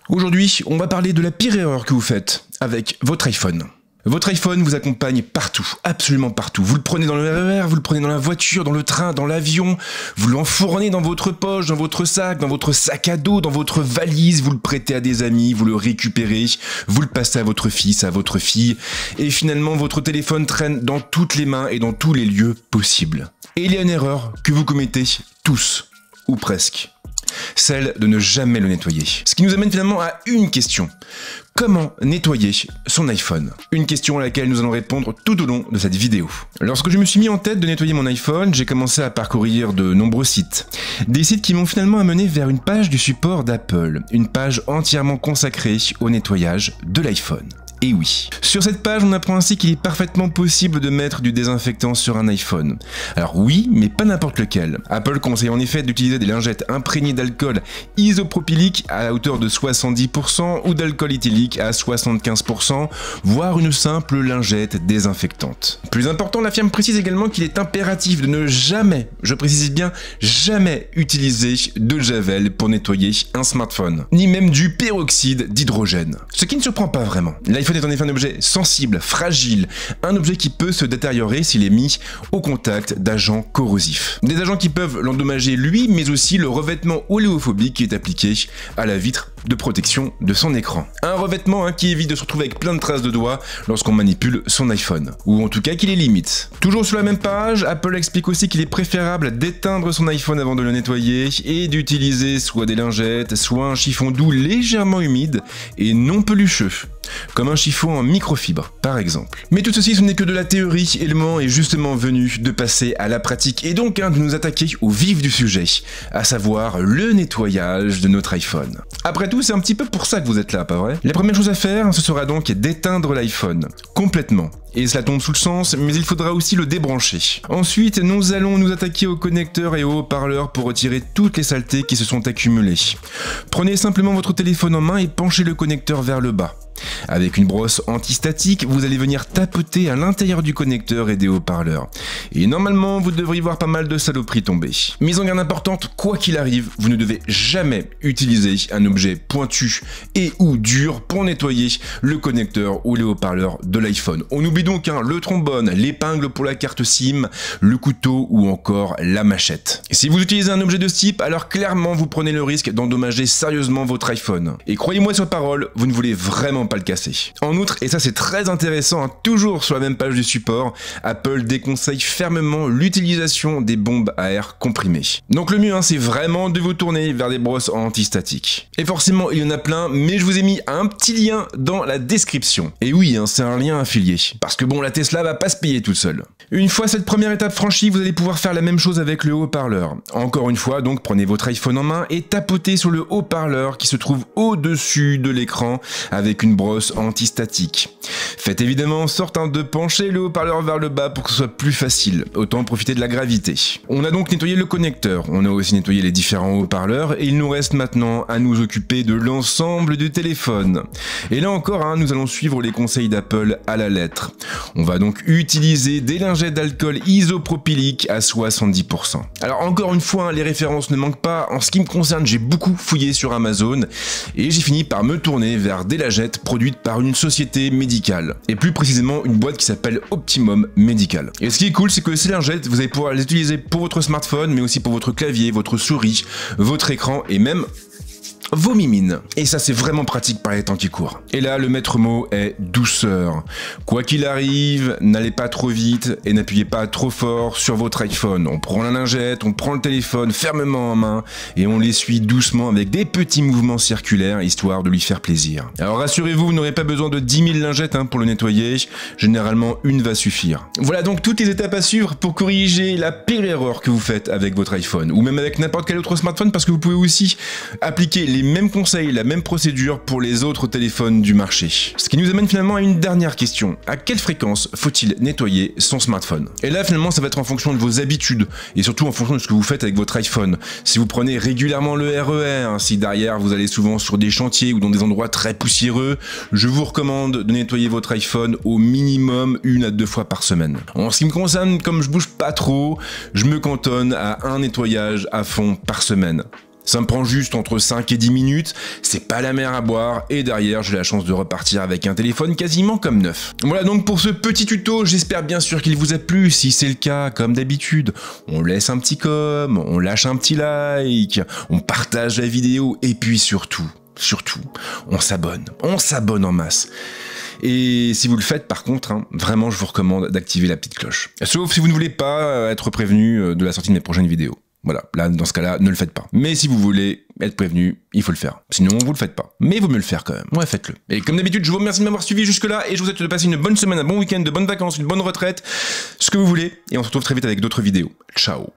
Aujourd'hui, on va parler de la pire erreur que vous faites avec votre iPhone. Votre iPhone vous accompagne partout, absolument partout. Vous le prenez dans le RER, vous le prenez dans la voiture, dans le train, dans l'avion, vous l'enfournez dans votre poche, dans votre sac à dos, dans votre valise, vous le prêtez à des amis, vous le récupérez, vous le passez à votre fils, à votre fille, et finalement votre téléphone traîne dans toutes les mains et dans tous les lieux possibles. Et il y a une erreur que vous commettez tous, ou presque. Celle de ne jamais le nettoyer. Ce qui nous amène finalement à une question. Comment nettoyer son iPhone? Une question à laquelle nous allons répondre tout au long de cette vidéo. Lorsque je me suis mis en tête de nettoyer mon iPhone, j'ai commencé à parcourir de nombreux sites. Des sites qui m'ont finalement amené vers une page du support d'Apple. Une page entièrement consacrée au nettoyage de l'iPhone. Et oui. Sur cette page, on apprend ainsi qu'il est parfaitement possible de mettre du désinfectant sur un iPhone. Alors oui, mais pas n'importe lequel. Apple conseille en effet d'utiliser des lingettes imprégnées d'alcool isopropylique à hauteur de 70% ou d'alcool éthylique à 75%, voire une simple lingette désinfectante. Plus important, la firme précise également qu'il est impératif de ne jamais, je précise bien jamais, utiliser de javel pour nettoyer un smartphone, ni même du peroxyde d'hydrogène. Ce qui ne surprend pas vraiment. L'iPhone est en effet un objet sensible, fragile, un objet qui peut se détériorer s'il est mis au contact d'agents corrosifs. Des agents qui peuvent l'endommager lui, mais aussi le revêtement oléophobique qui est appliqué à la vitre de protection de son écran. Un revêtement qui évite de se retrouver avec plein de traces de doigts lorsqu'on manipule son iPhone, ou en tout cas qu'il les limite. Toujours sur la même page, Apple explique aussi qu'il est préférable d'éteindre son iPhone avant de le nettoyer et d'utiliser soit des lingettes, soit un chiffon doux légèrement humide et non pelucheux, comme un chiffon en microfibre, par exemple. Mais tout ceci, ce n'est que de la théorie, et le moment est justement venu de passer à la pratique, et donc de nous attaquer au vif du sujet, à savoir le nettoyage de notre iPhone. Après tout, c'est un petit peu pour ça que vous êtes là, pas vrai? La première chose à faire, ce sera donc d'éteindre l'iPhone, complètement. Et cela tombe sous le sens, mais il faudra aussi le débrancher. Ensuite, nous allons nous attaquer aux connecteurs et aux haut-parleurs pour retirer toutes les saletés qui se sont accumulées. Prenez simplement votre téléphone en main et penchez le connecteur vers le bas. Avec une brosse antistatique, vous allez venir tapoter à l'intérieur du connecteur et des haut-parleurs. Et normalement, vous devriez voir pas mal de saloperies tomber. Mise en garde importante, quoi qu'il arrive, vous ne devez jamais utiliser un objet pointu et ou dur pour nettoyer le connecteur ou les haut-parleurs de l'iPhone. On oublie donc le trombone, l'épingle pour la carte SIM, le couteau ou encore la machette. Si vous utilisez un objet de ce type, alors clairement vous prenez le risque d'endommager sérieusement votre iPhone. Et croyez-moi sur parole, vous ne voulez vraiment pas le casser. En outre, et ça c'est très intéressant, toujours sur la même page du support, Apple déconseille fermement l'utilisation des bombes à air comprimées. Donc le mieux c'est vraiment de vous tourner vers des brosses antistatiques. Et forcément il y en a plein, mais je vous ai mis un petit lien dans la description. Et oui, c'est un lien affilié, parce que bon, la Tesla va pas se payer toute seule. Une fois cette première étape franchie, vous allez pouvoir faire la même chose avec le haut-parleur. Encore une fois, donc prenez votre iPhone en main et tapotez sur le haut-parleur qui se trouve au-dessus de l'écran avec une brosse antistatique. Faites évidemment en sorte de pencher le haut-parleur vers le bas pour que ce soit plus facile, autant profiter de la gravité. On a donc nettoyé le connecteur, on a aussi nettoyé les différents haut-parleurs et il nous reste maintenant à nous occuper de l'ensemble du téléphone. Et là encore, nous allons suivre les conseils d'Apple à la lettre. On va donc utiliser des lingettes d'alcool isopropylique à 70%. Alors encore une fois, les références ne manquent pas. En ce qui me concerne, j'ai beaucoup fouillé sur Amazon et j'ai fini par me tourner vers des lingettes produites par une société médicale, et plus précisément une boîte qui s'appelle Optimum Medical. Et ce qui est cool, c'est que ces lingettes, vous allez pouvoir les utiliser pour votre smartphone, mais aussi pour votre clavier, votre souris, votre écran et même vos mimines. Et ça c'est vraiment pratique par les temps qui courent. Et là le maître mot est douceur. Quoi qu'il arrive, n'allez pas trop vite et n'appuyez pas trop fort sur votre iPhone. On prend la lingette, on prend le téléphone fermement en main et on l'essuie doucement avec des petits mouvements circulaires histoire de lui faire plaisir. Alors rassurez-vous, vous n'aurez pas besoin de 10 000 lingettes pour le nettoyer. Généralement une va suffire. Voilà donc toutes les étapes à suivre pour corriger la pire erreur que vous faites avec votre iPhone ou même avec n'importe quel autre smartphone, parce que vous pouvez aussi appliquer les mêmes conseils, la même procédure pour les autres téléphones du marché. Ce qui nous amène finalement à une dernière question. À quelle fréquence faut-il nettoyer son smartphone? Et là finalement ça va être en fonction de vos habitudes et surtout en fonction de ce que vous faites avec votre iPhone. Si vous prenez régulièrement le RER, si derrière vous allez souvent sur des chantiers ou dans des endroits très poussiéreux, je vous recommande de nettoyer votre iPhone au minimum 1 à 2 fois par semaine. En ce qui me concerne, comme je bouge pas trop, je me cantonne à un nettoyage à fond par semaine. Ça me prend juste entre 5 et 10 minutes, c'est pas la mer à boire, et derrière j'ai la chance de repartir avec un téléphone quasiment comme neuf. Voilà donc pour ce petit tuto, j'espère bien sûr qu'il vous a plu. Si c'est le cas, comme d'habitude, on laisse un petit com, on lâche un petit like, on partage la vidéo, et puis surtout, on s'abonne en masse. Et si vous le faites par contre, hein, vraiment je vous recommande d'activer la petite cloche. Sauf si vous ne voulez pas être prévenu de la sortie de mes prochaines vidéos. Voilà, là, dans ce cas-là, ne le faites pas. Mais si vous voulez être prévenu, il faut le faire. Sinon, vous le faites pas. Mais il vaut mieux le faire quand même. Ouais, faites-le. Et comme d'habitude, je vous remercie de m'avoir suivi jusque-là et je vous souhaite de passer une bonne semaine, un bon week-end, de bonnes vacances, une bonne retraite, ce que vous voulez. Et on se retrouve très vite avec d'autres vidéos. Ciao.